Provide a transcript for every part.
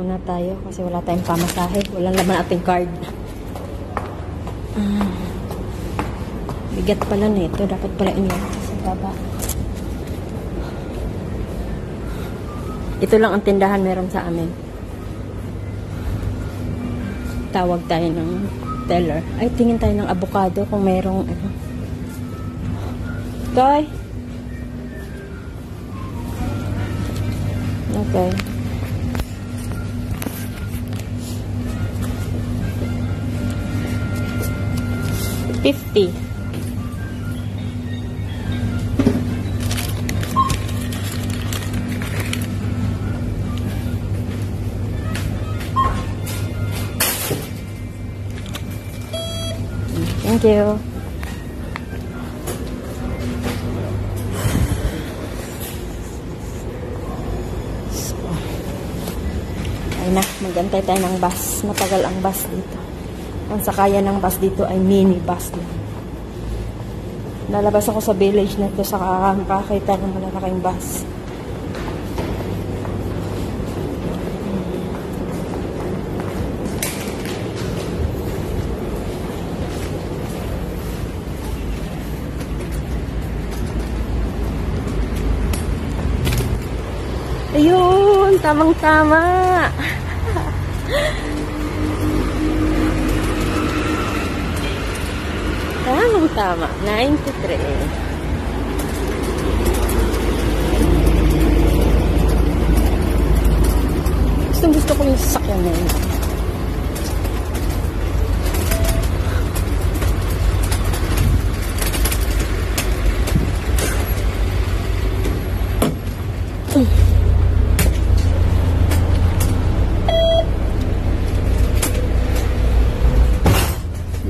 muna tayo kasi wala tayong pamasahe. Walang laman ating card. Bigat pala na ito. Dapat pala inilagay sa baba. Ito lang ang tindahan meron sa amin. Tawag tayo ng teller. Ay, tingin tayo ng avocado kung merong ano. Toy? Okay. $50. Thank you. So, ayun na, magantay tayo ng bus. Matagal ang bus dito. Ang sakayan ng bus dito ay mini bus lang. Nalabas ako sa village na ito sa kakakita ng malalaking bus. Ayun, tamang-tama. Tamang-tama, 93. Gusto ko yung sasakyan na yun.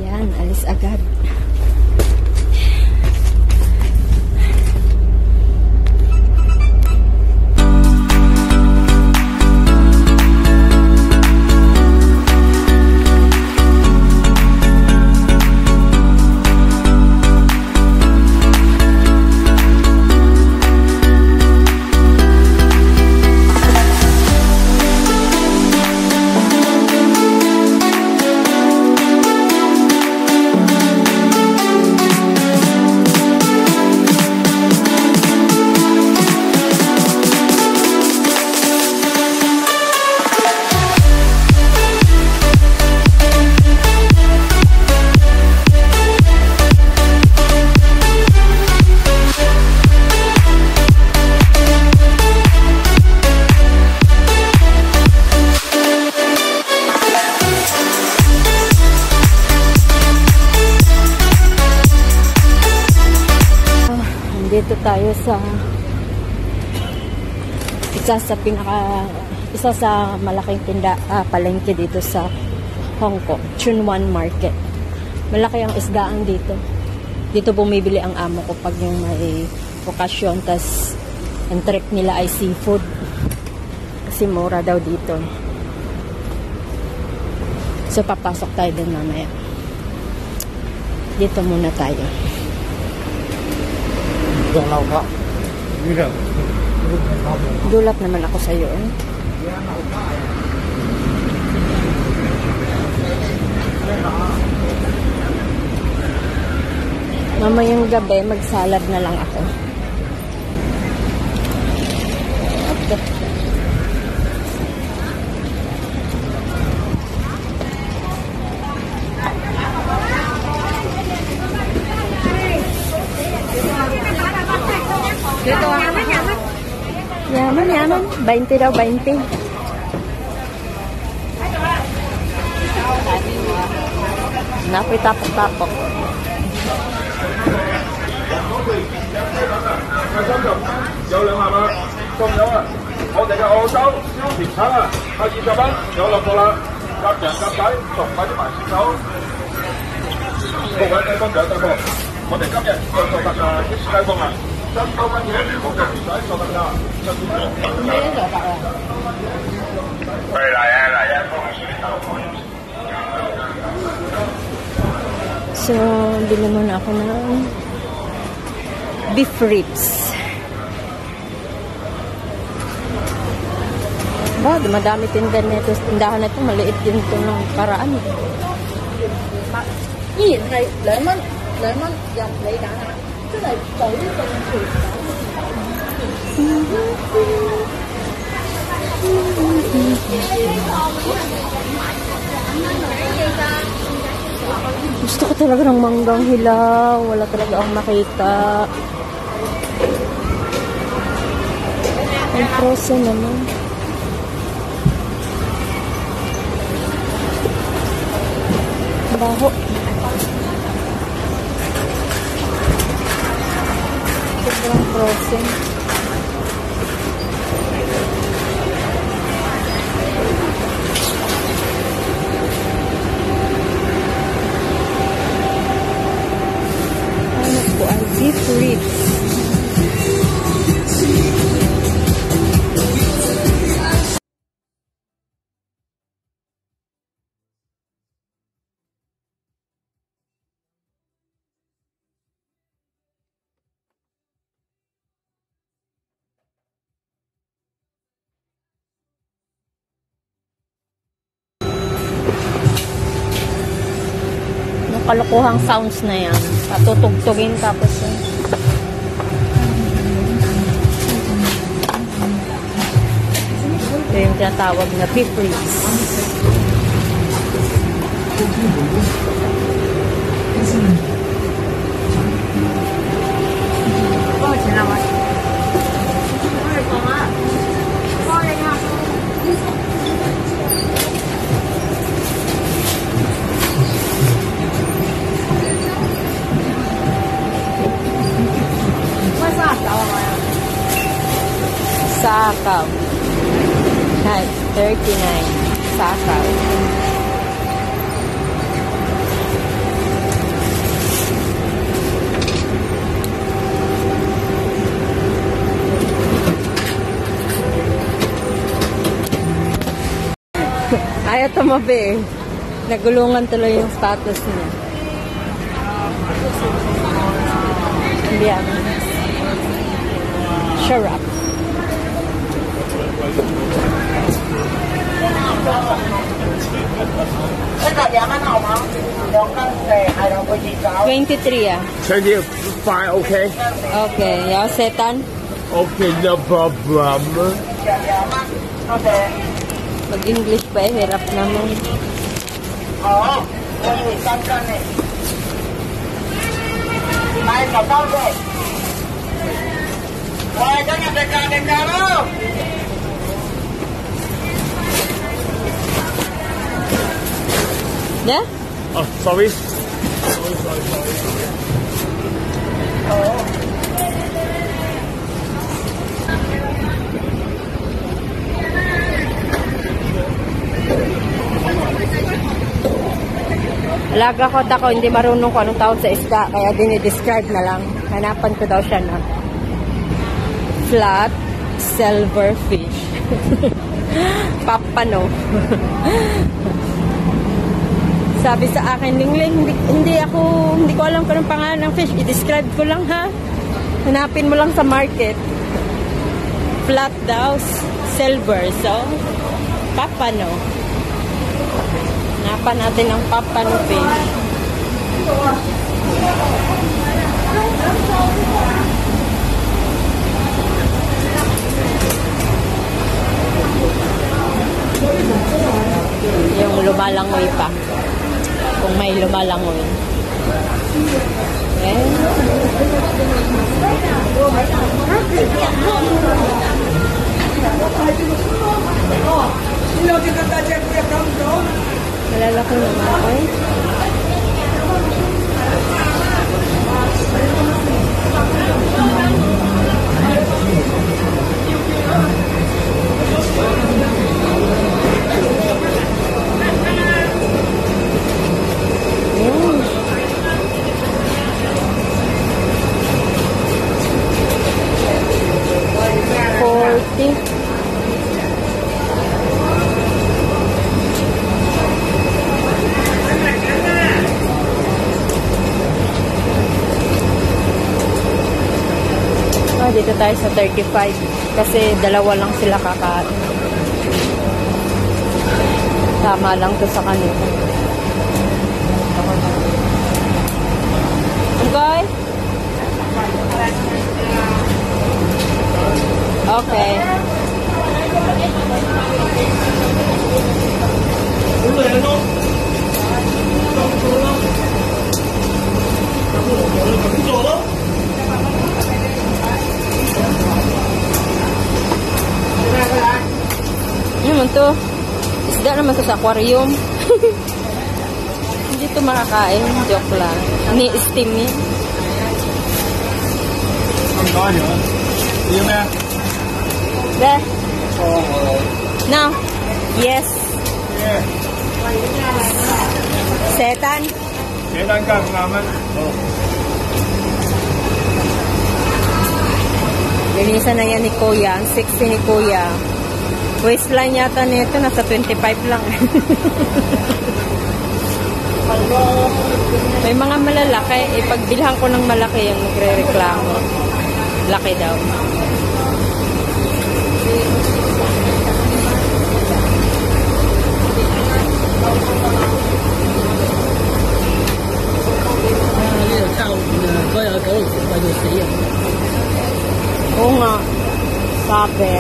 Yan, alis agad. Dito tayo sa isa sa malaking palengke dito sa Hong Kong, Chunwan Market. Malaki ang isdaan dito. Dito bumibili ang amo ko pag yung may okasyon, tas ang trip nila ay seafood. Kasi mura daw dito. So papasok tayo din mamaya. Dito muna tayo. Dulat naman ako sa iyo. Mamayang gabi, magsalad na lang ako. Okay. Yaman. 20 daw, 20. Napoy tapok-tapok. So, bili muna ako ng beef ribs. Ba, madami tindahan nito. Tindahan na ito, maliit din ito ng paraan. Nhìn thấy lemon dòng lấy đá hả? Tức là tối trong thủy. Gusto ko talaga ng manggang hilaw. Wala talaga akong makita. Ang frozen naman. Baho. Sobrang frozen. Ano po ay beef ribs. Kalokohang sounds na yan. Patutugtugin tapos yun. Ito yung tinatawag na beef ribs. Sakaw. 39. Sakaw. Ayaw tumabi eh. Nagulungan tuloy yung status niya. Biyan. Sharap. $23 ah. 25, okay? Okay, yaw setan. Okay, no problem. Mag-English pa eh, hirap naman. Yeah? Oh, sorry. Alaga ko ako, hindi marunong ko anong tawag sa isda, kaya dinidescribe na lang. Hanapan ko daw siya na flat silver fish. Papano. Sabi sa akin, Lingling, hindi ko alam kung anong pangalan ng fish. I-describe ko lang ha. Hanapin mo lang sa market. Flat daw, silver. So, papano. Hanapan natin ang papano fish. Yung lumalangoy pa. Kung may lumalangoy. Okay. Malalaki naman. Okay. Dito tayo sa 35 kasi dalawa lang sila kakain. Tama lang to sa kanila. Okay? Okay. Ano naman to? Isda naman to sa aquarium. Hindi to makakain. Joke lang. Ni-steam yan. There. No. Yes. Setan. Setan ka, naman. Linisan na yan ni Kuya. Ang sexy ni Kuya. Waistline yata nito. Nasa 25 lang. May mga malalaki. Pagbilhan ko ng malaki yung magre-reklamo. Laki daw. Oo nga. Sabi.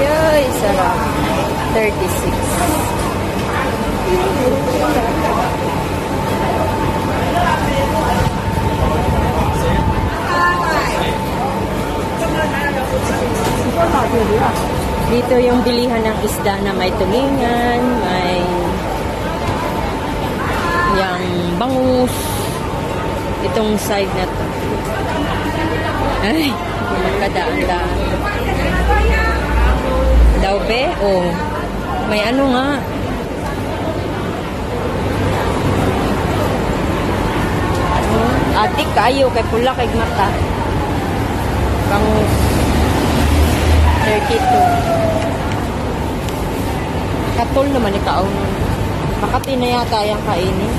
Yoy, sarap. 36. Dito yung bilihan ng isda na may tulingan, may yung bangus. Itong side na to. Ay, magkadaan-daan. Daw be? Oh. May ano nga. Atik kayo kay pula kay mata. Bangus. 32. Katol naman ikaw nun. Makati na yata yung kainin.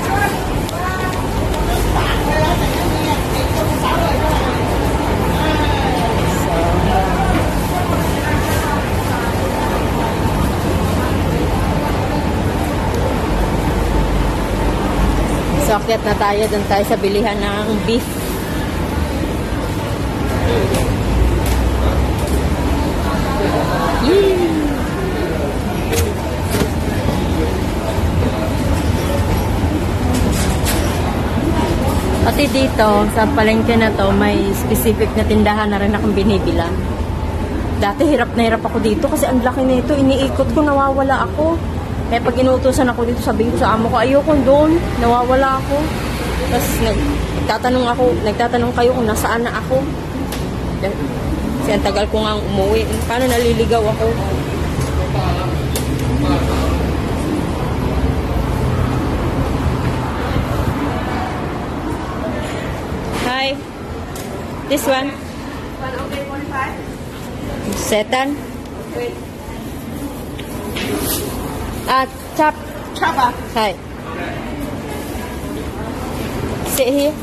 So, akyat na tayo. Doon tayo sa bilihan ng beef. Pati dito, sa palengke na to, may specific na tindahan na rin akong binibilan. Dati hirap na hirap ako dito kasi ang laki nito. Iniikot ko, nawawala ako. Kaya pag inuutosan ako dito, sabihin ko sa amo ko, ayoko doon, nawawala ako. Tapos nagtatanong kayo kung nasaan na ako. Kasi ang tagal ko nga umuwi. Paano naliligaw ako? Hi. This one? Okay, 45. Setan? Wait. Chop. Chapa. Hi. Sit here.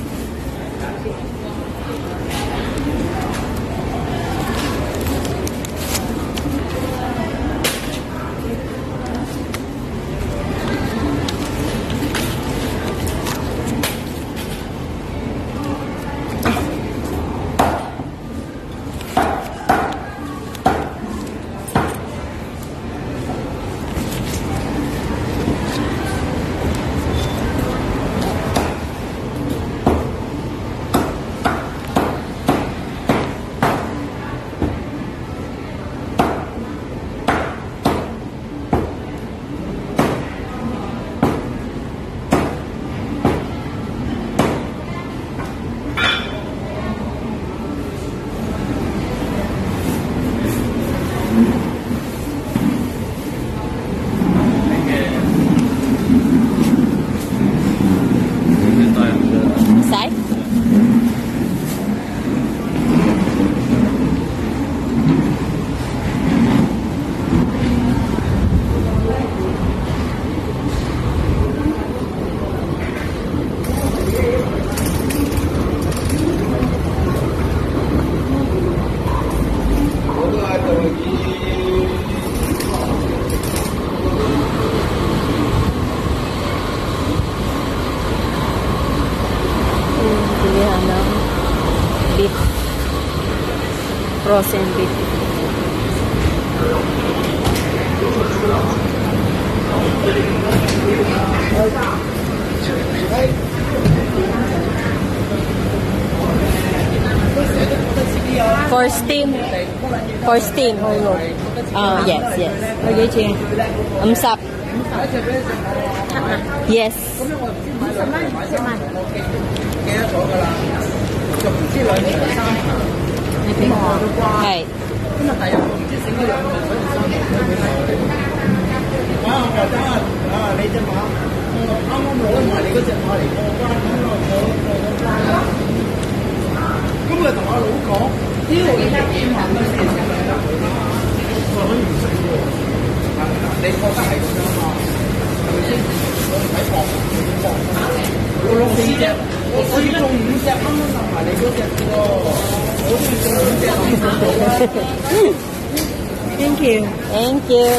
Pilihan ng beef. Frozen beef. For steam. For steam. Yes, yes. Sap. Yes. 係。Thank you. Thank you.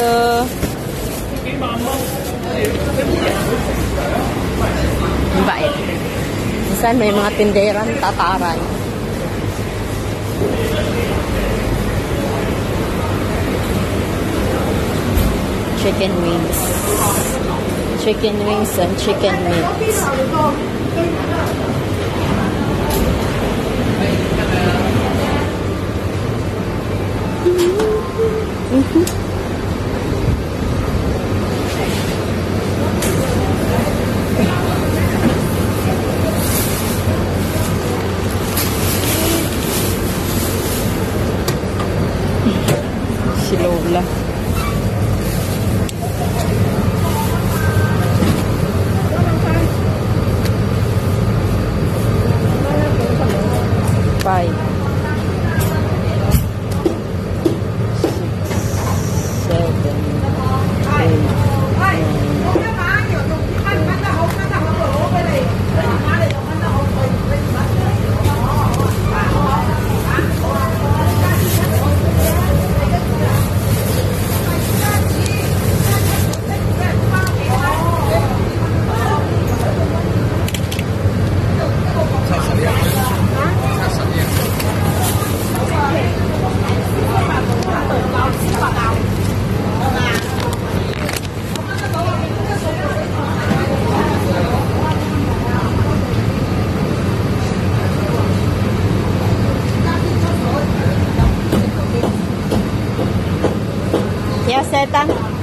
Ang bait. Minsan may mga tinderang tataran. Chicken wings. Chicken wings and chicken meats. Si Lola. Five. 6, 7, Yes, Ethan.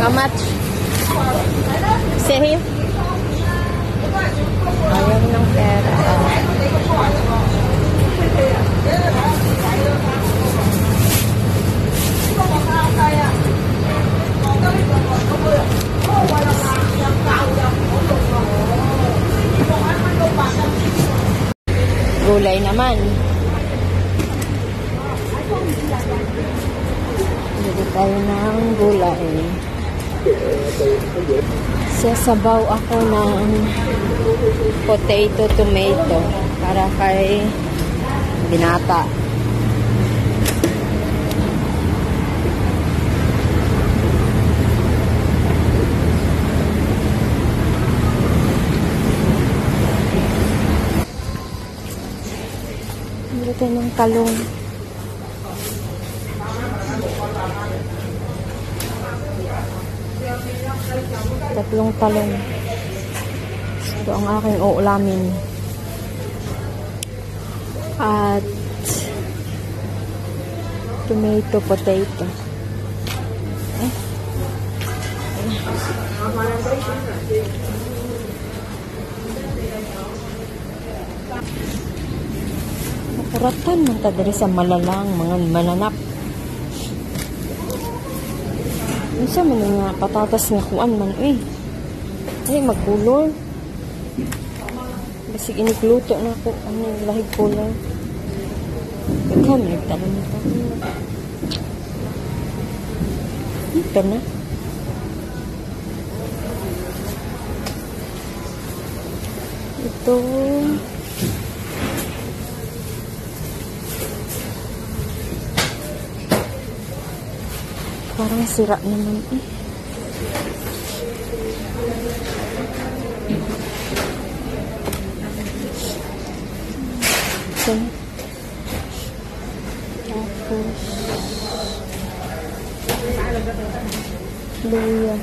How much? Say here. Ayaw ng pera. Gulay naman. Bili tayo ng gulay. Sasabaw ako ng potato tomato para kay binata. Dito ng talong. Tatlong talong. Ito ang aking uulamin. At tomato, potato. Makuratan man ta diri sa malalang mga mananap. Isa man nga patatas nga kuan man Ay, magkulor. Basig inikluto na ako. Ano yung lahig kulor. Ikaw, may nagtanong nito. Ito na. Ito. Parang sira naman eh. Ito. Tapos luya.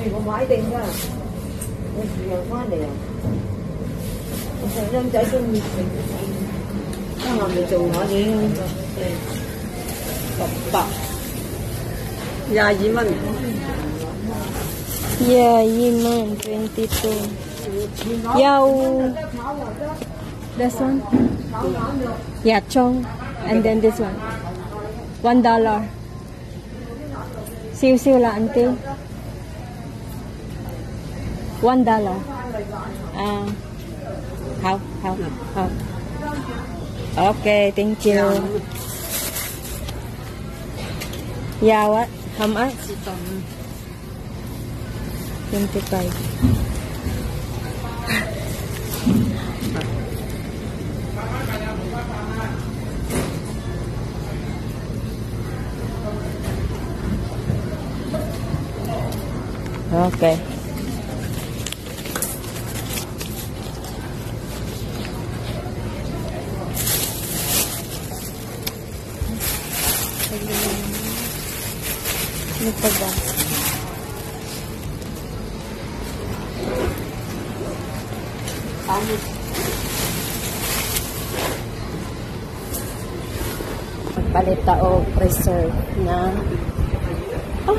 我買定㗎，我預約翻嚟啊！我細蚊仔中意食，啱啱咪做下嘅，22蚊。Yeah, Yiman, 22. Yaw. This one? Yeah, chong. And then this one. $1. Siw-siw la, auntie. $1. How? Okay, thank you. Yeah, what? How much? 25. Okay. Ano pa ba? Magpalita o preserve na ay,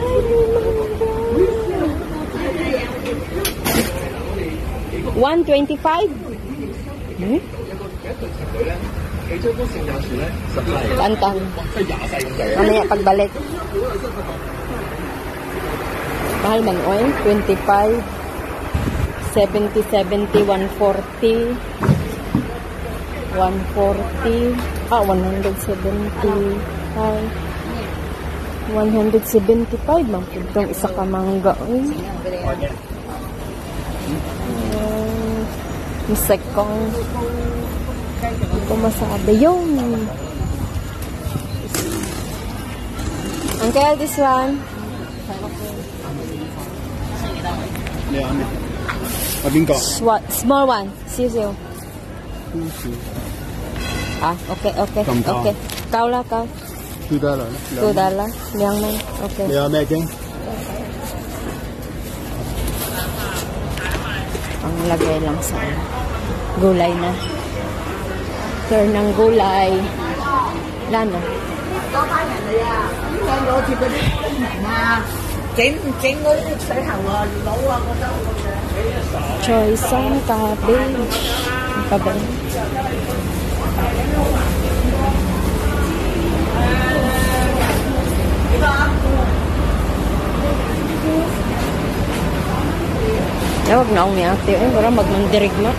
125? Hmm? Anton. Mamaya pagbalik. Mahal man oil. 25. 70, 70, 140. 140. 175. 175. Itong isa ka mangga. Misek kong hindi ko masabi yung Uncle, this one small one. See you. Okay. Cao la cao. $2. Liang na. Okay. Ang lagay lang sa gulay na. Turn ng gulay. Lana. Choice ang cabbage. Ang cabbage. Huwag na akong ni ate. Parang magmandirigma.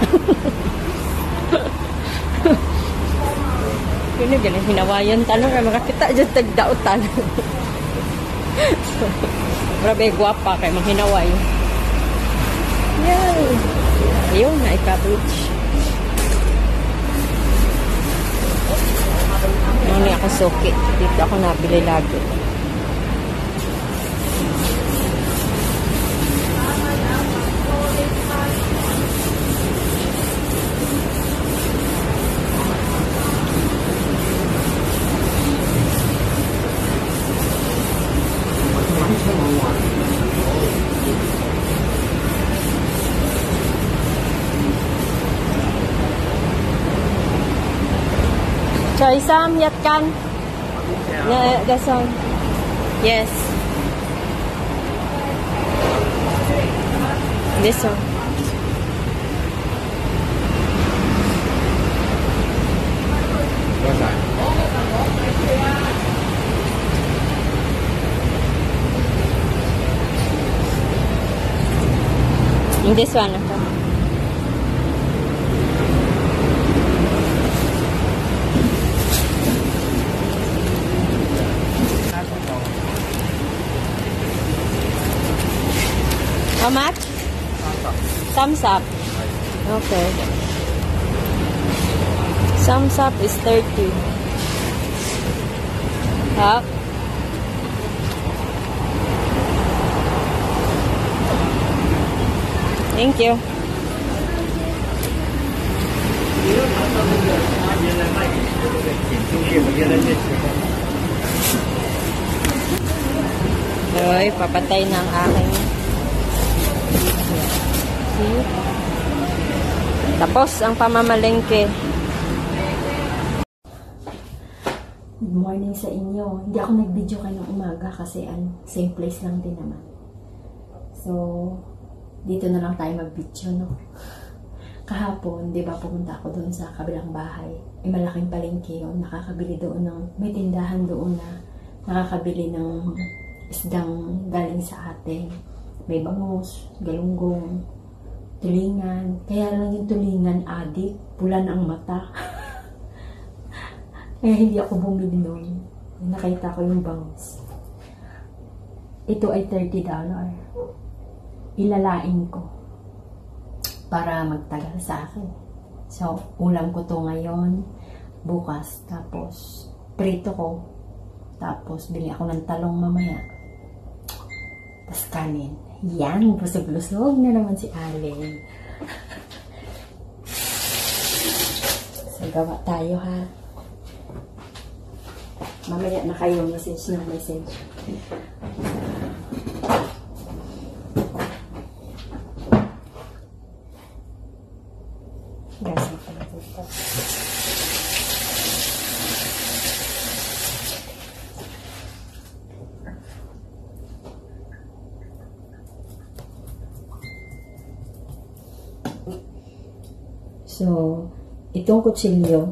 Yun yung ganun, hinawayan tanong. Makakita dyan tagdaotan. Grabe, guwapa kayo maghinaway. Yay! Ayun, na-cabbage. Ano ako suki. Dito ako nabili lagi. Choy Sam, Yat Kan. That's one. Yes. This one. And this one. How much? Thumbs up. Okay. Thumbs up is 30. Up. Thank you. Oy, papatay ng aking. See? Tapos ang pamamalengke. Good morning sa inyo. Hindi ako nag-video kayo ng umaga kasi same place lang din naman. So, dito na lang tayo mag-video, no? Kahapon, di ba, pumunta ako doon sa kabilang bahay. May malaking palengke yun. Nakakabili doon may tindahan doon na nakakabili ng isdang galing sa atin. May bangus, galunggong, tulingan. Kaya lang yung tulingan, adik, pula ng mata. Kaya hindi ako bumili noon. Nakita ko yung bangus. Ito ay $30. Ilalain ko para magtagal sa akin. So, ulam ko to ngayon, bukas, tapos prito ko, tapos bili ako ng talong mamaya, tapos kanin. Yan, busog-lusog na naman si Allen. So, gawa tayo, ha. Mamaya na kayo message ng message. Gas na pala dito. So, itong kutsilyo,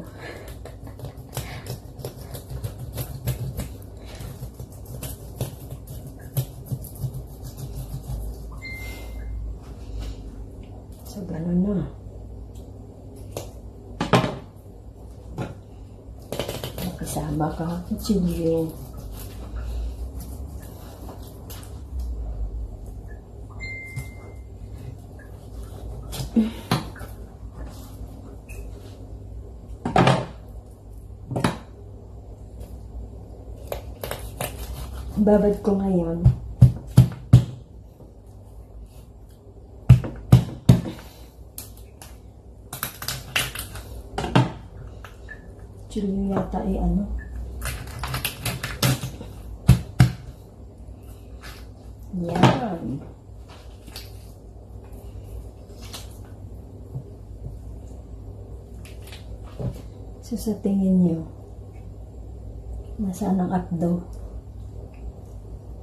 so, ganun na. Kasama ka, kutsilyo. Babad ko ngayon. Kutsilyo yata ay ano. Yan. So, sa tingin nyo, nasaan ang abdo?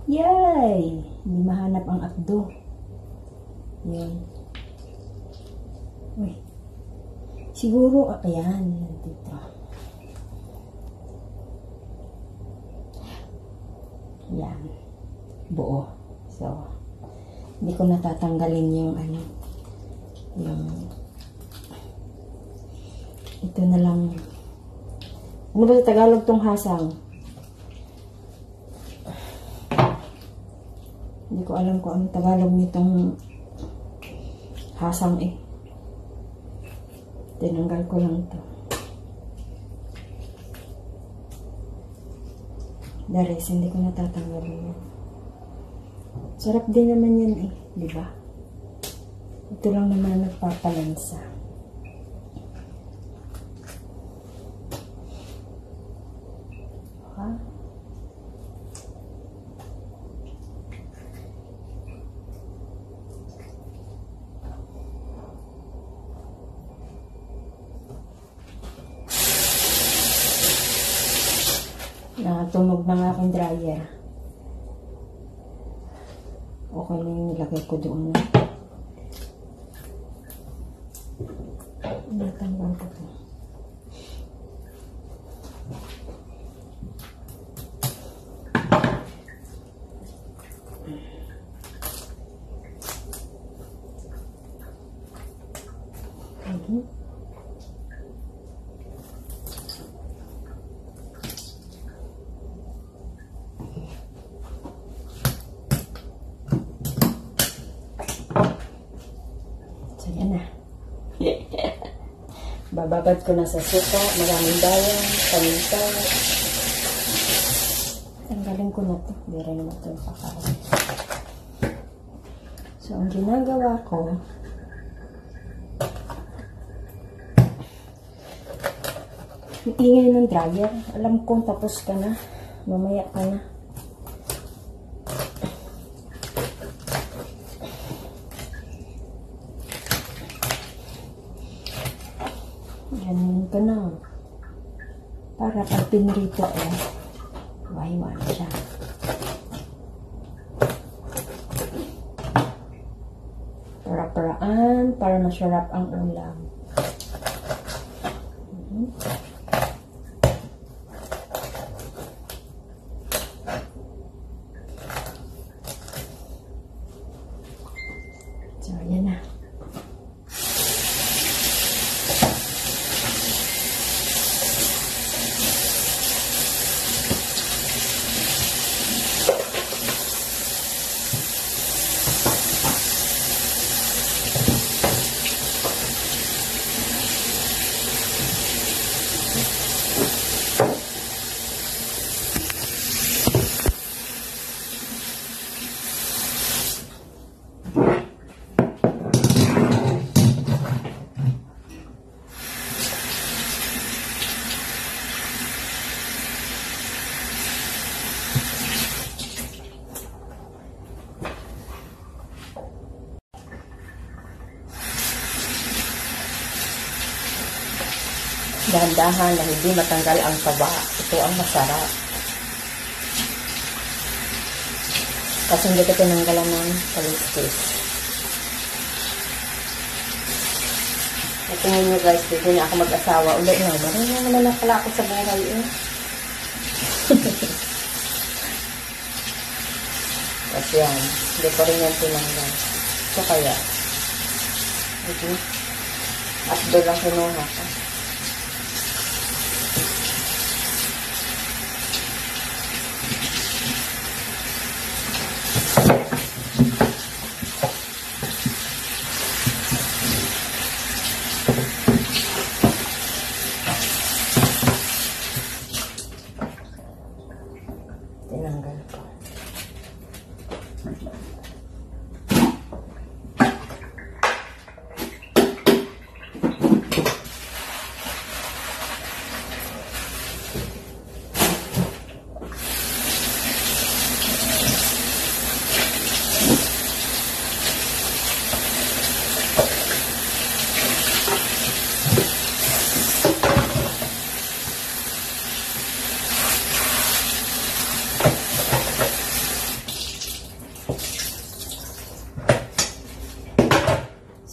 Yay! Hindi mahanap ang abdo. Yan. Uy. Siguro, ayan, nandito. Yan. Buo. So, hindi ko natatanggalin yung ito na lang. Ano ba sa Tagalog tong hasang? Hindi ko alam kung anong Tagalog nitong hasang eh. Tinanggal ko lang ito. The rest, hindi ko natatanggalin yan. Sarap din naman yan eh, di ba? Ito lang naman nagpapalansa. Ha? Natunog ng aking dryer. Okay na yung nilagay ko doon. Natanggal ko to. So, yan na. Bababad ko na sa suka, maraming bawang, paminta. Tanggalin ko na to. Hindi rin naman ito pakain. So, ang ginagawa ko, yung ingay ng dryer. Alam ko, tapos ka na. Mamaya ka na. Ganyan ka na. Para pag pinrito wala siya. Para-paraan, para masarap ang ulam. So, yan na. Dahan-dahan na hindi matanggal ang taba. Ito ang masarap. Kasi hindi ko tinanggalan ng kaliskis. At tingnan nyo guys, dito na ako mag-asawa. Ulit na, marunong naman na pala ako sa buhay Tapos yan, hindi ko rin yan tinanggal. So kaya, at doon lang kinuha ko. Tinanggal ko.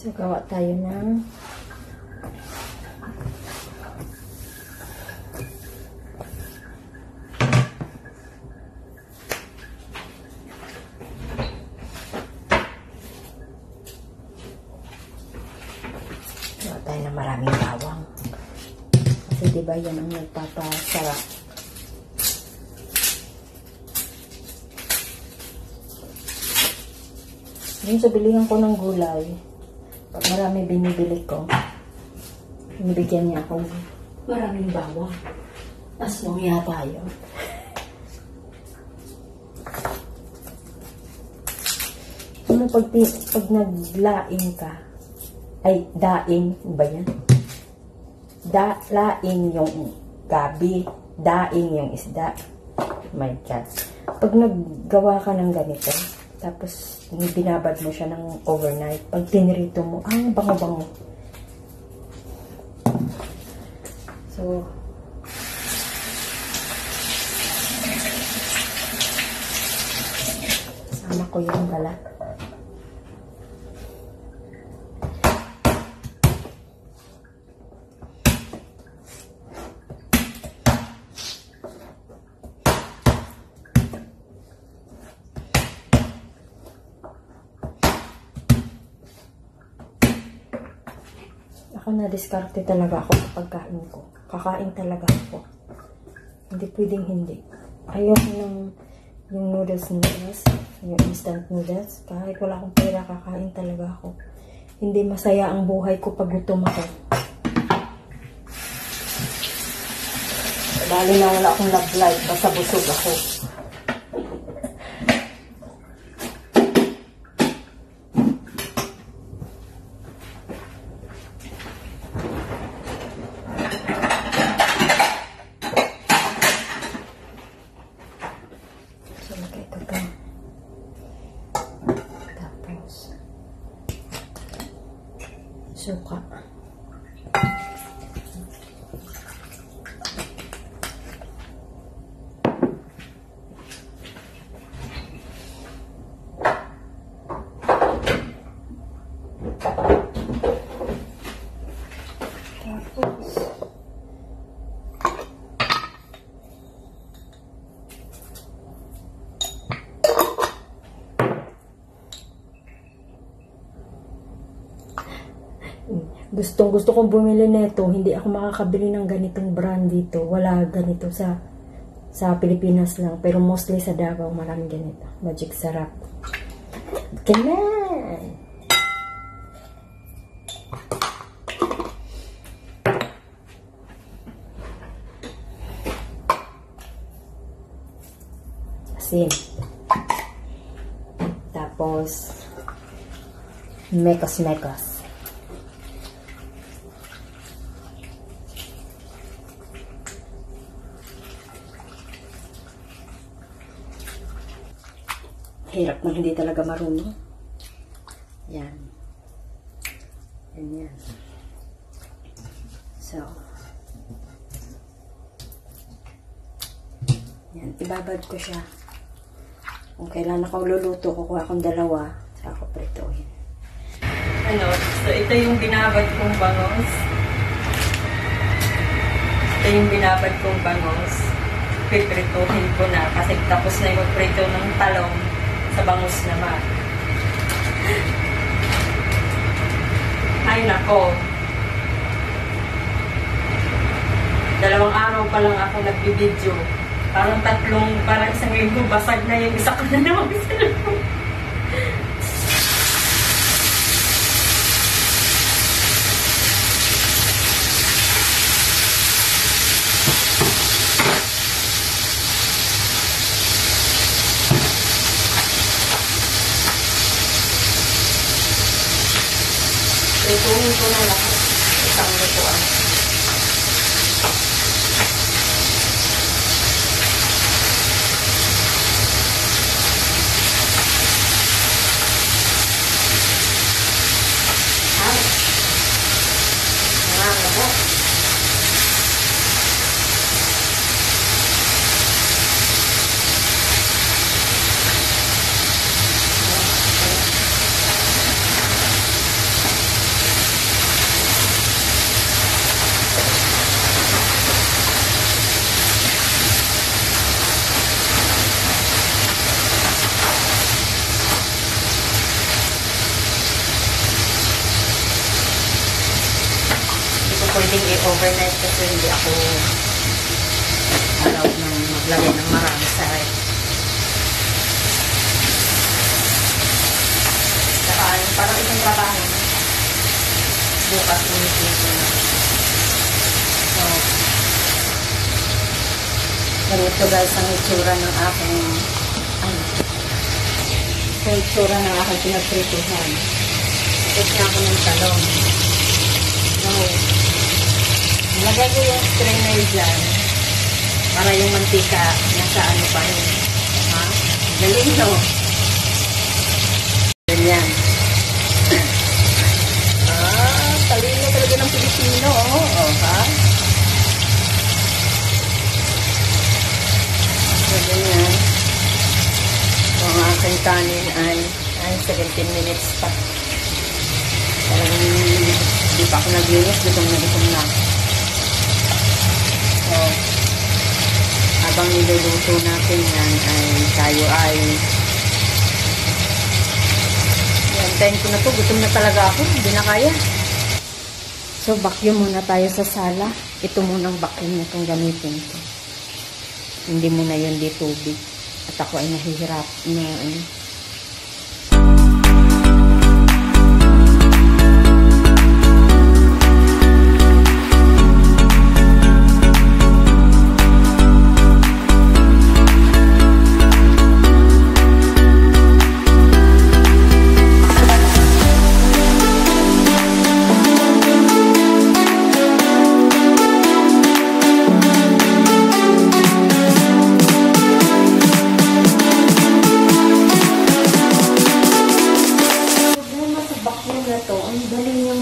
So, gawa tayo ng maraming bawang. Kasi diba yan ang nagpapasarap. Yung sa bilihan ko ng gulay, pag marami binibili ko, binibigyan niya ako maraming bawang. Asnong tayo. Ano pag naglaing ka, ay daing ba yan? Laing yung gabi, daing yung isda. My God. Pag naggawa ka ng ganito, tapos binabad mo siya ng overnight, pag tinirito mo, ang bango-bango. So, ko yung balat. Ako na-diskarte talaga ako kapag kain ko. Kakain talaga ako. Hindi pwedeng hindi. Ayoko ng yung noodles, yung instant noodles. Kahit wala akong pera, kakain talaga ako. Hindi masaya ang buhay ko pag gutom ako. Lalo na wala akong love life, basta busog ako. Suka. Tapos gusto kong bumili nito. Hindi ako makakabili ng ganitong brand dito. Wala ganito sa Pilipinas lang. Pero mostly sa Davao, maraming ganito. Magic Sarap. Kailan? Asin. Tapos, mekos-mekos. Hirap na hindi talaga marunong. Yan. Yan. So, yan. Ibabad ko siya. Kung kailan ako luluto, kukuha akong dalawa. Saka ako prituhin. So ito yung binabad kong bangos. Piprituhin ko na kasi tapos na yung prito ng talong. Sa bangus naman. Ay nako. 2 araw pa lang ako nagbibideo. Parang isang linggo basag na yung isa ko na naman sa loob. Prituhin ko na lahat. Isang lutuan. Pwedeng i-overnight kasi hindi ako allowed na maglagay ng marami sa rep. Saka parang isang trabaho bukas umitin ko na. So, ganito guys ang itsura ng aking pinagprituhan. Tapos na ako ng talong. So, nilagay ko yung strainer dyan para yung mantika nasa ano pa rin. Ha? Galing no? Ganyan. Talino talaga ng Pilipino. Oh, ha? So, ganyan. So, ang aking kanin ay 17 minutes pa. Parang hindi pa ako naglinis, gutom na ako. So, habang niluluto natin yan, ay tayo ay yan, time ko na to, gutom na talaga ako, hindi na kaya. So, vacuum muna tayo sa sala. Ito munang vacuum na itong gamitin ko. Hindi muna yun di tubig. At ako ay nahihirap na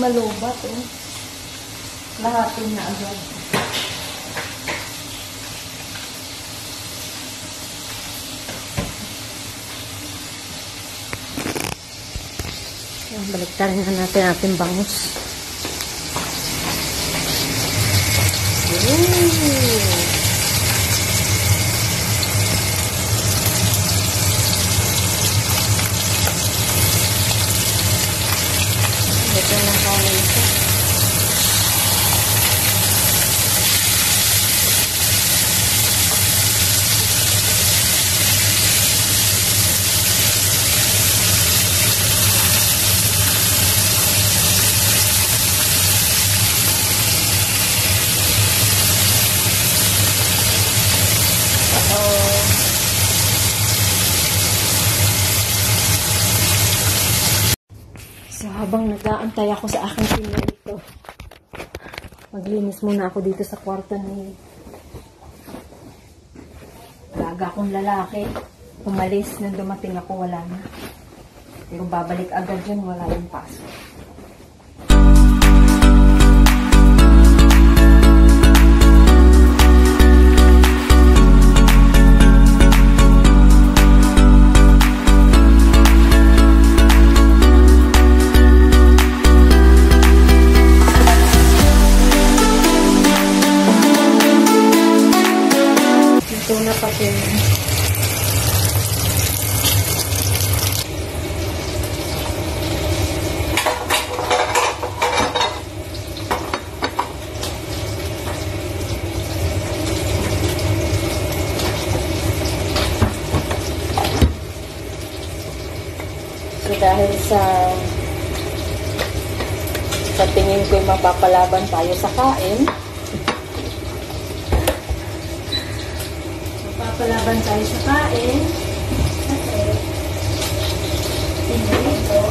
malubat, oh. Lahatin na agad. Yan, baliktarin na natin ating bangus. Ito na kanin ito. So, habang nag-aantay ako sa aking pinito, maglinis muna ako dito sa kwarto ni alaga akong lalaki. Umalis nang dumating ako, wala na. Pero babalik agad yun, wala yung pasok. Na pati so dahil sa tingin ko mapapalaban tayo sa kain, palaban tayo sa kain kasi pinito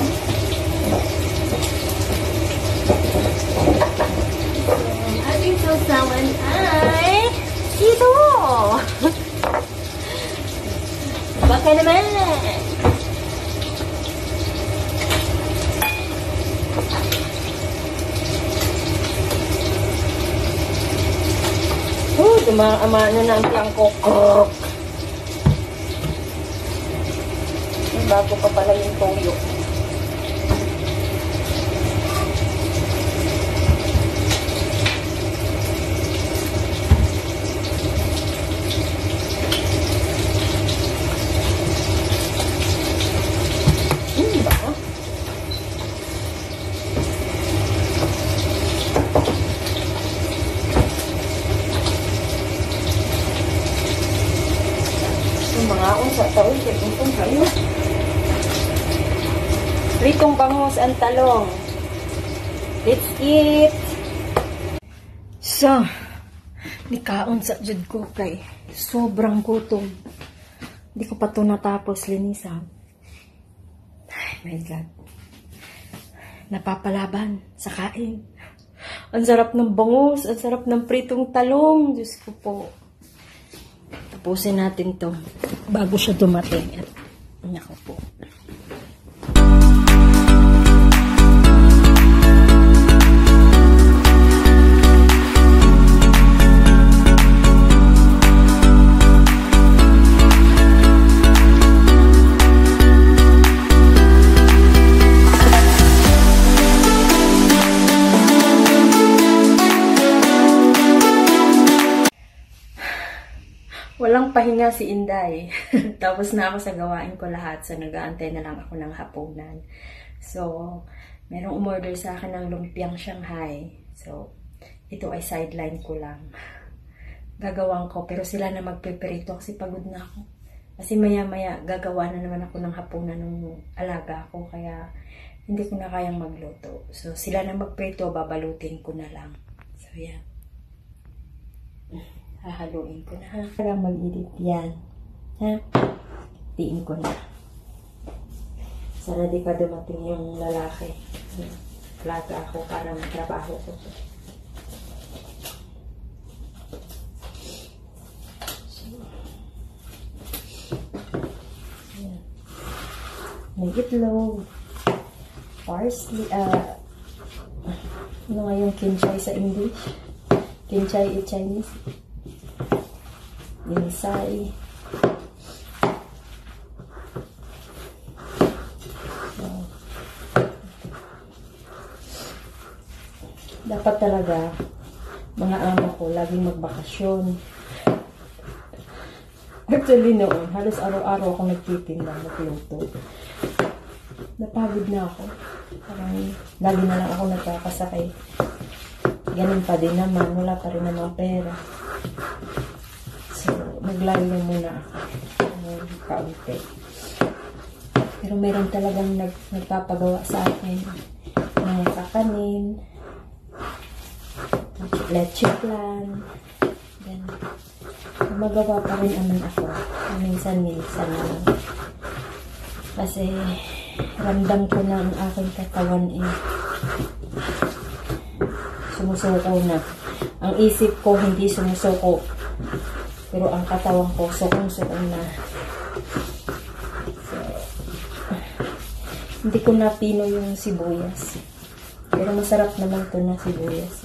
ang ating sausawan ay ito. Baka naman dumaamano na ang tiangkok. Bago pa pala yung toyo. Ba? Mga unsa taon kung kayo. Pritong bangus ang talong. Let's eat. So, nikaon sa jud ko kay sobrang gutom. Hindi ko pa to natapos linisan. Ay my God. Napapalaban sa kain. Ang sarap ng bangus, ang sarap ng pritong talong. Diyos ko po. Tapusin natin to bago siya dumating. At nako po. Walang pahinga si Inday. Tapos na ako sa gawain ko lahat. So, nag-aantay na lang ako ng hapunan. So, merong umorder sa akin ng lumpiang Shanghai. So, ito ay sideline ko lang. Gagawin ko. Pero sila na magpiperito kasi pagod na ako. Kasi maya-maya gagawa na naman ako ng hapunan ng alaga ko. Kaya, hindi ko na kayang magluto. So, sila na magprito, babalutin ko na lang. So, yan. Hahaluin ko na ha. Para mag-edit yan. Ha? Tiin ko na. Sana di pa dumating yung lalaki. Plaga ako para magtrabaho ko. Yan. May itlog. Parsley. Ano nga yung kimchi sa English? Kimchi in Chinese. Ginsai. Dapat talaga mga amo ko laging magbakasyon. Actually noon, halos araw-araw ako nagtitinda, magluto. Napagod na ako. Parang lagi na lang ako nagkakasakay. Ganun pa din naman, wala pa rin namang pera. So, naglayo muna ako ng kaunti. Pero meron talagang nagpapagawa sa akin ng kakanin, leche plan, then magawa pa rin naman ako. Minsan-minsan lang. Kasi ramdam ko na ang aking katawan sumusuko na. Ang isip ko hindi sumusuko. Pero ang katawan ko, sukong-suko na. So, hindi ko napino yung sibuyas. Pero masarap naman to na sibuyas.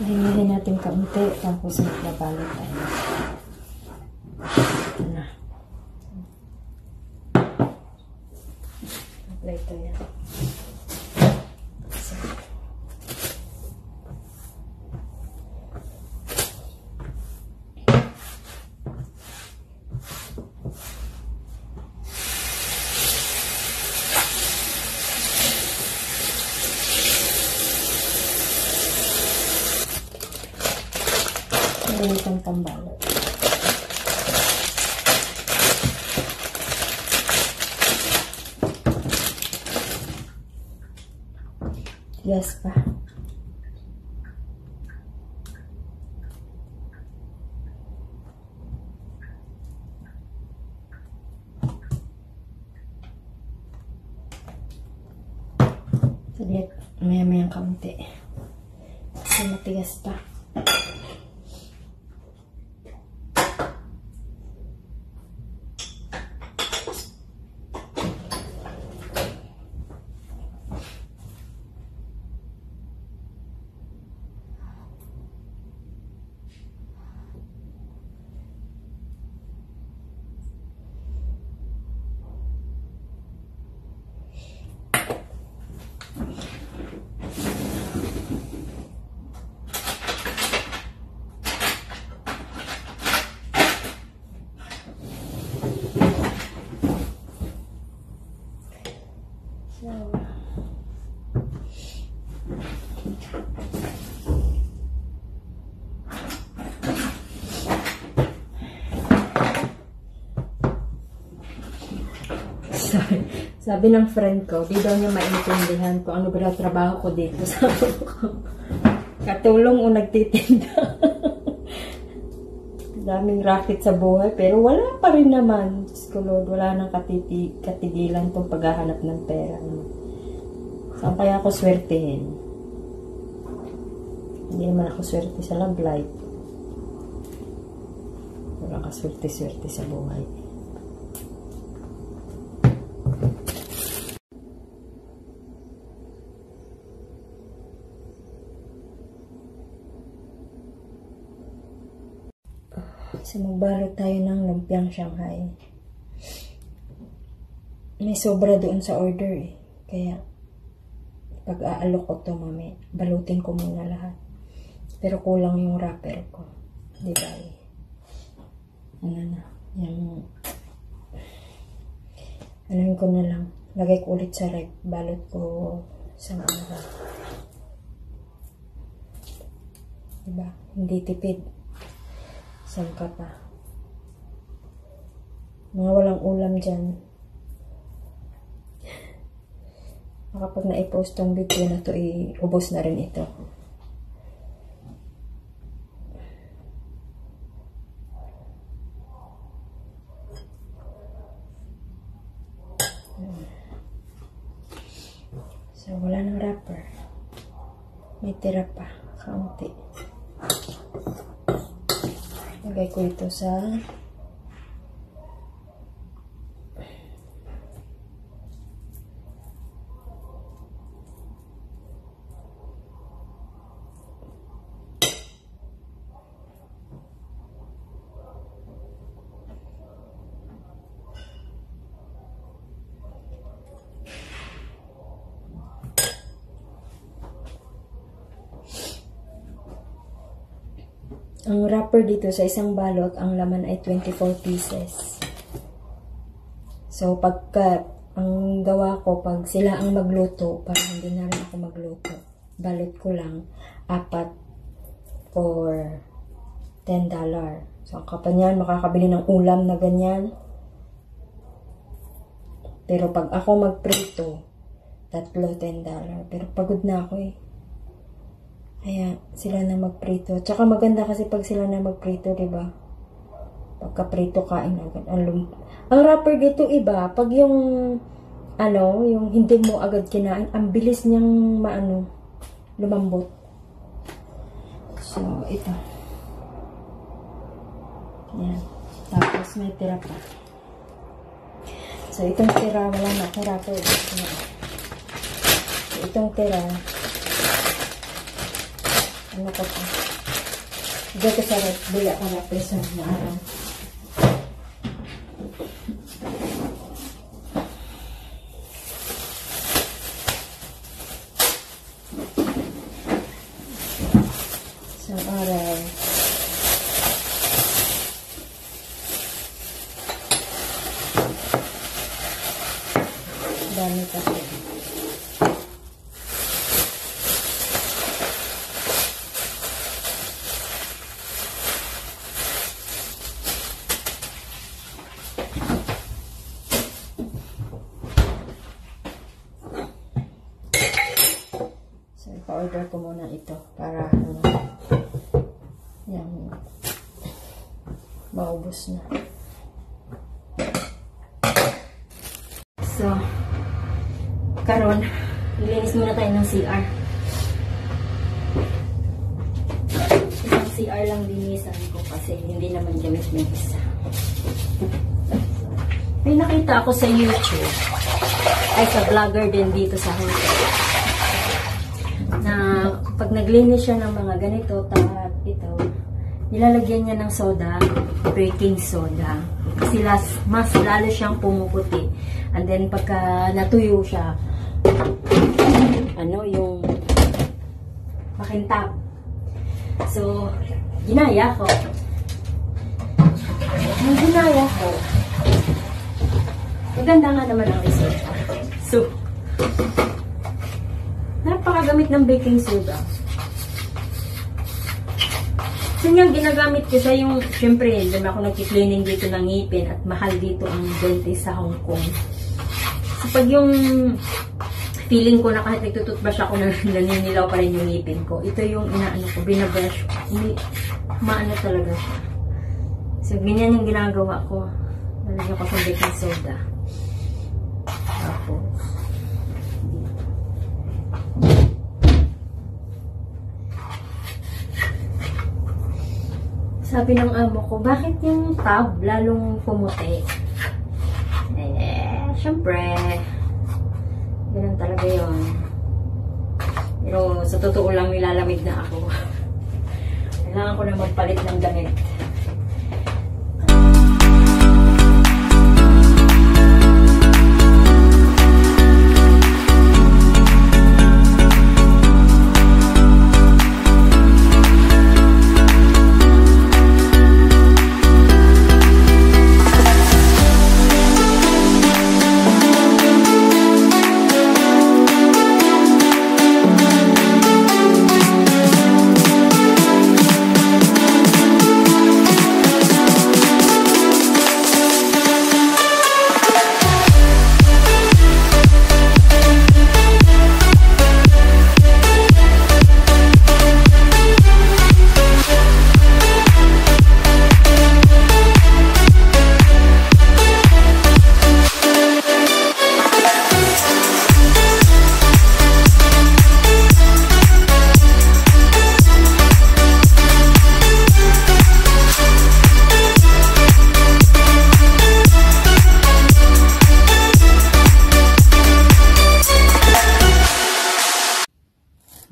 Pahingahin natin kaunti, tapos magbabalot tayo. Ito na. Apply ito yan. So. Ganitong pambalot. Yes pa. Saglit, maya-mayang kaunti. Kasi matigas pa. Sabi ng friend ko, di daw niya maintindihan kung ano ba daw trabaho ko dito sa Hong Kong. Katulong o nagtitinda. Daming racket sa buhay, pero wala pa rin naman. Diyos ko Lord, wala nang katigilan tong paghahanap ng pera. Saan kaya ako swertehin? Hindi naman ako swerte sa love life. Wala ka swerte-swerte sa buhay. So, magbalot tayo ng lumpiang Shanghai. May sobra doon sa order eh. Kaya, pag-aalok ko to mami, balutin ko muna lahat. Pero kulang yung wrapper ko. Di ba eh? Ano na, yung... Anuhin ko na lang. Lagay ko ulit sa reg. Balot ko sa mga. Diba? Hindi tipid. Sangka pa. Mga walang ulam dyan. Kapag na-post tong video na to, ubos na rin ito. So, wala nang wrapper. May tira pa. Kaunti. Lagay ko ito sa ang wrapper dito sa isang balot, ang laman ay 24 pieces. So, pagka ang gawa ko, pag sila ang magluto, para hindi na rin ako magluto, balot ko lang 4 for $10. So, ang kapal niyan, makakabili ng ulam na ganyan. Pero pag ako magprito, 3 $10. Pero pagod na ako eh. Kaya, sila na magprito. Tsaka maganda kasi pag sila na magprito, diba? Pagka-prito, kain agad. Ang wrapper dito iba, pag yung, yung hindi mo agad kinain, ang bilis niyang, lumambot. So, ito. Yan. Tapos, may tira pa. So, itong tira, wala na. Wrapper. So, itong tira, ano ko pa? Dito sa red, bila ko na peso na araw. Isang araw. Dami kasi. Pa-order ko muna ito para yung maubos na. So, karon nilinis muna tayo ng CR. Isang CR lang linisan ko kasi hindi naman gamit yung isa. May nakita ako sa YouTube ay sa vlogger din dito sa Hong Kong na pag naglinis siya ng mga ganito, ito, nilalagyan niya ng soda, baking soda. Kasi mas lalo siyang pumuputi. And then, pagka natuyo siya, yung makintab. So, ginaya ko. Nung ginaya ko, maganda nga naman ang resulta. So, napakagamit ng baking soda. So yung ginagamit ko siya yung, syempre, hindi ako nagki-cleaning dito ng ngipin at mahal dito ang dentist sa Hong Kong. Kapag yung feeling ko na kahit nagtututbrush ako naninilaw pa rin yung ngipin ko, ito yung inaano ko, binabrush ko. Maano talaga siya. So, ganyan yung ginagawa ko. Lalagyan ko sa baking soda. Tapos, sabi ng amo ko, bakit yung tab lalong pumuti? Syempre, ganun talaga yun. Pero sa totoo lang, nilalamig na ako. Kailangan ko na magpalit ng damit.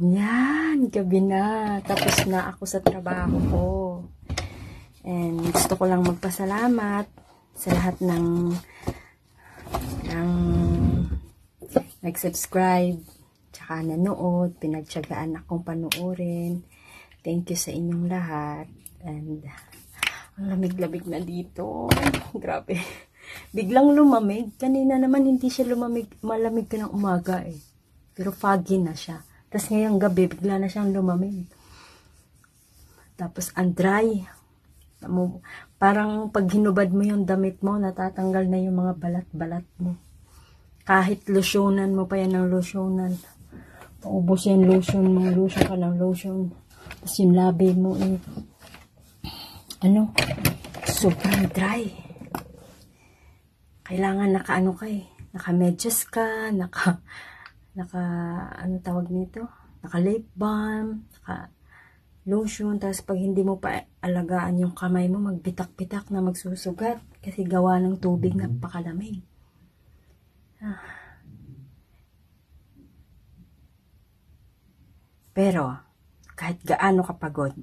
Yan, gabi na. Tapos na ako sa trabaho ko. And gusto ko lang magpasalamat sa lahat ng nag-subscribe, tsaka nanood, pinagtyagaan akong panuorin. Thank you sa inyong lahat. And ang lamig-lamig na dito. Grabe. Biglang lumamig. Kanina naman hindi siya malamig ka ng umaga eh. Pero foggy na siya. Tapos ngayong gabi, bigla na siyang lumamig. Tapos ang dry. Parang pag hinubad mo yung damit mo, natatanggal na yung mga balat-balat mo. Kahit lotionan mo pa yan ng lotionan. Paubos yan lotion mo, lotion ka ng lotion. Tapos yung labi mo sobrang dry. Kailangan naka-ano ka eh. Naka-medyas ka, ano tawag nito? Naka-lip balm, naka-lotion. Tapos pag hindi mo pa alagaan yung kamay mo, magbitak-bitak na magsusugat. Kasi gawa ng tubig na pakalamig. Pero, kahit gaano ka pagod,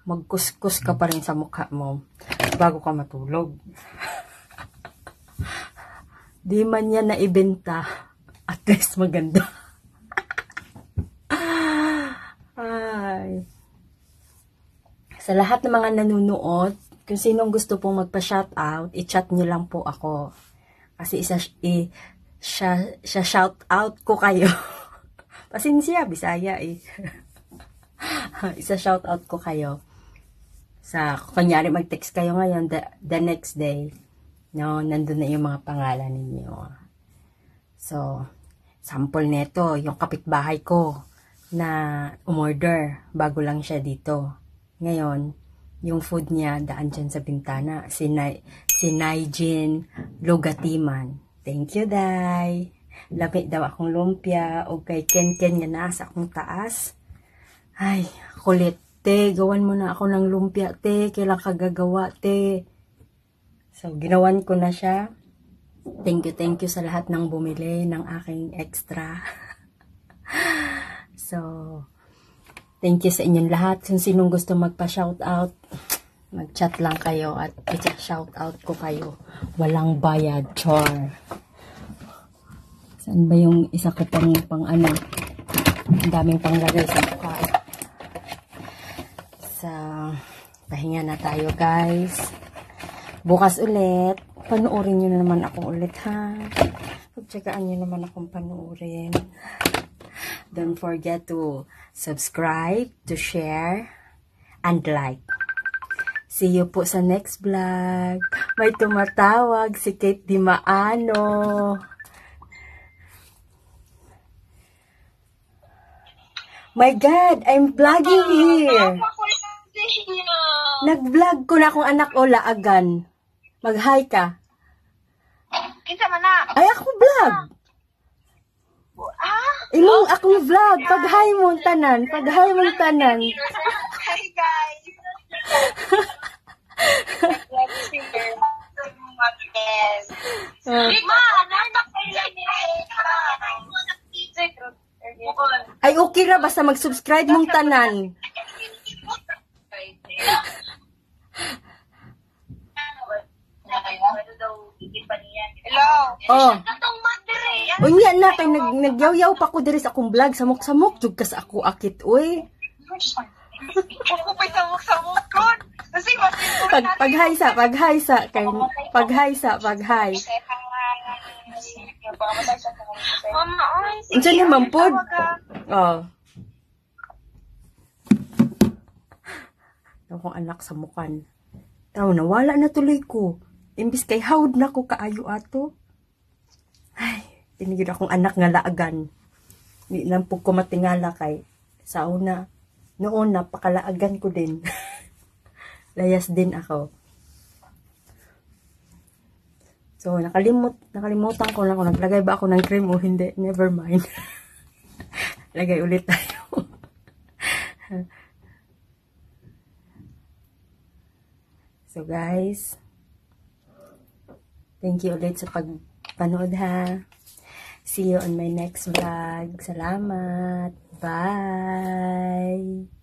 magkuskus ka pa rin sa mukha mo bago ka matulog. Di man yan naibenta, at least maganda. Ay. Sa lahat ng mga nanunood, kung sinong gusto pong magpa-shoutout, i-chat nyo lang po ako. Kasi shoutout ko kayo. Pasensya, Bisaya eh. Shoutout ko kayo. Kunyari mag-text kayo ngayon, the next day, no, nandun na yung mga pangalan ninyo. So, sample neto, yung kapitbahay ko na umorder, bago lang siya dito. Ngayon, yung food niya, daan dyan sa bintana, si Nigin Lugatiman. Thank you, Day. Lami daw akong lumpia, o kay Ken nga nasa akong taas. Ay, kulit. Te, gawan mo na ako ng lumpia, te. Kailan ka gagawa, te. So, ginawan ko na siya. Thank you sa lahat ng bumili ng aking extra. So, thank you sa inyong lahat. Kung sinong gusto magpa-shoutout, mag-chat lang kayo at i-shoutout ko kayo. Walang bayad, char. Saan ba yung isa ko pang ano? Ang daming panglagay sa mukha. So, pahinga na tayo, guys. Bukas ulit. Panuorin nyo na naman ako ulit, ha? Pagtsagaan nyo naman akong panuorin. Don't forget to subscribe, to share, and like. See you po sa next vlog. May tumatawag si Kate Di Maano. My God, I'm vlogging here. Nag-vlog ko na akong anak o laagan. Mag-hi ka. Kinsa man na? Ay, ako vlog. Imong akong vlog. Pag-hi mong tanan. Pag-hi mong tanan. Hi guys. Let's see here. Ma, Ay, okay ra. Basta mag-subscribe mong tanan. Hello. Oh. Katong madre. Unya na, kay nagyaw-yaw pa ko diri sa akong vlog. Samok-samok. Jug kas ako akit, uy. Ako pa samok-samok kon. Kasi Pag-hi sa. Kay, pag-hi. Mama, ay. Unsa ni mampod? Oh. Akong anak sa mukan. Taw, nawala na tuloy ko. Imbis kay hawd na ko kaayo ato. Ay, tinigid akong anak nga laagan. Di lang po ko matingala kay sa una. Noon, napakalaagan ko din. Layas din ako. So, nakalimutan ko lang kung naglagay ba ako ng cream o hindi. Never mind. Lagay ulit tayo. So, guys, thank you ulit sa pagpanood ha. See you on my next vlog. Salamat. Bye.